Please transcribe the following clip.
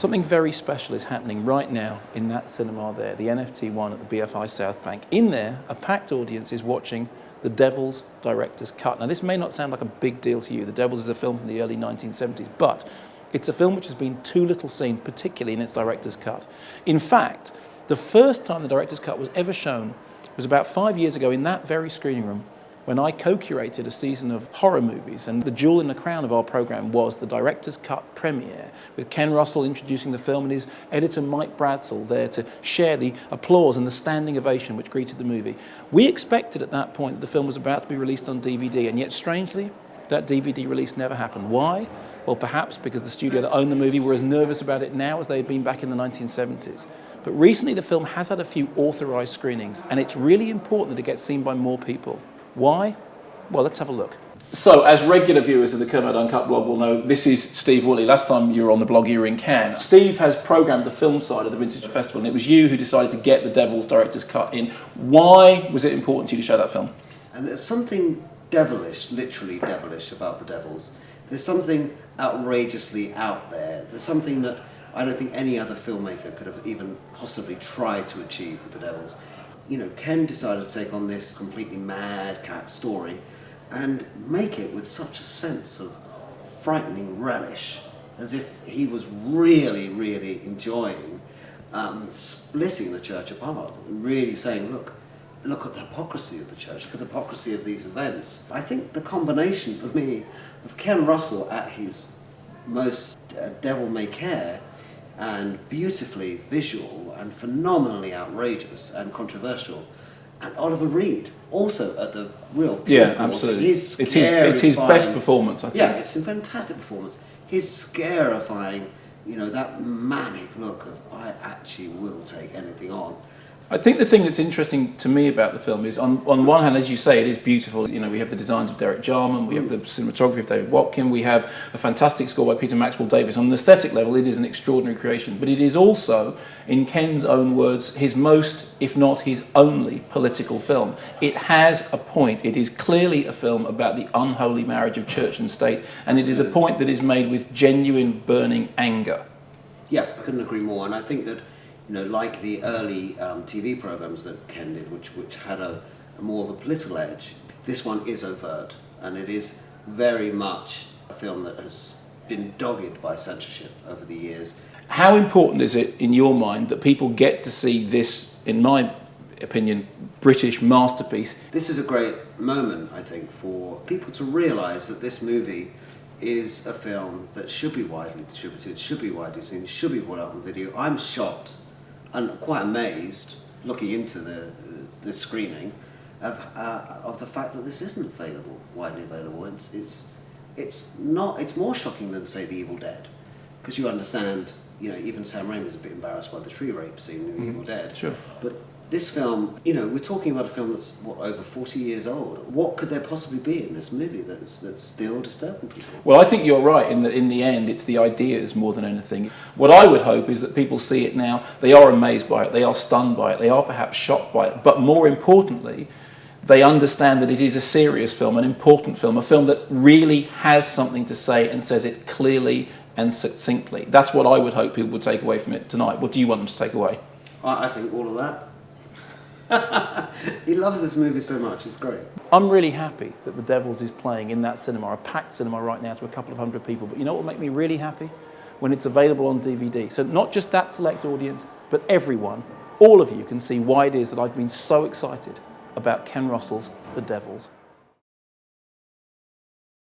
Something very special is happening right now in that cinema there, the NFT one at the BFI Southbank. In there, a packed audience is watching The Devil's Director's Cut. Now, this may not sound like a big deal to you. The Devils is a film from the early 1970s, but it's a film which has been too little seen, particularly in its director's cut. In fact, the first time the director's cut was ever shown was about 5 years ago in that very screening room when I co-curated a season of horror movies, and the jewel in the crown of our programme was the director's cut premiere, with Ken Russell introducing the film and his editor Mike Bradsell there to share the applause and the standing ovation which greeted the movie. We expected at that point that the film was about to be released on DVD, and yet strangely, that DVD release never happened. Why? Well, perhaps because the studio that owned the movie were as nervous about it now as they had been back in the 1970s. But recently the film has had a few authorised screenings, and it's really important that it gets seen by more people. Why? Well, let's have a look. So, as regular viewers of the Kermode Uncut blog will know, this is Steve Woolley. Last time you were on the blog, you were in Cannes. Steve has programmed the film side of the Vintage Festival, and it was you who decided to get The Devil's Director's Cut in. Why was it important to you to show that film? And there's something devilish, literally devilish, about The Devils. There's something outrageously out there. There's something that I don't think any other filmmaker could have even possibly tried to achieve with The Devils. You know, Ken decided to take on this completely madcap story and make it with such a sense of frightening relish, as if he was really, really enjoying splitting the church apart and really saying, look at the hypocrisy of the church, look at the hypocrisy of these events. I think the combination for me of Ken Russell at his most devil-may-care and beautifully visual and phenomenally outrageous and controversial, and Oliver Reed also at the real pinnacle. Yeah, absolutely. It's his best performance, I think. Yeah, it's a fantastic performance. His scarifying, you know, that manic look of I actually will take anything on. I think the thing that's interesting to me about the film is, on one hand, as you say, it is beautiful. You know, we have the designs of Derek Jarman, we have the cinematography of David Watkin, we have a fantastic score by Peter Maxwell Davies. On an aesthetic level, it is an extraordinary creation, but it is also, in Ken's own words, his most, if not his only, political film. It has a point. It is clearly a film about the unholy marriage of church and state, and it is a point that is made with genuine, burning anger. Yeah, I couldn't agree more, and I think that, you know, like the early TV programs that Ken did, which had a more of a political edge, this one is overt, and it is very much a film that has been dogged by censorship over the years. How important is it, in your mind, that people get to see this, in my opinion, British masterpiece? This is a great moment, I think, for people to realise that this movie is a film that should be widely distributed, should be widely seen, should be brought out on video. I'm shocked and quite amazed, looking into the screening, of the fact that this isn't available, widely available. It's more shocking than, say, The Evil Dead, because you understand, you know, even Sam Raimi was a bit embarrassed by the tree rape scene in The Evil Dead. Sure. But this film, you know, we're talking about a film that's, over 40 years old. What could there possibly be in this movie that's still disturbing people? Well, I think you're right in that in the end it's the ideas more than anything. What I would hope is that people see it now, they are amazed by it, they are stunned by it, they are perhaps shocked by it, but more importantly, they understand that it is a serious film, an important film, a film that really has something to say and says it clearly and succinctly. That's what I would hope people would take away from it tonight. What do you want them to take away? I think all of that. He loves this movie so much, it's great. I'm really happy that The Devils is playing in that cinema, a packed cinema right now to a couple of hundred people. But you know what will make me really happy? When it's available on DVD. So not just that select audience, but everyone, all of you can see why it is that I've been so excited about Ken Russell's The Devils.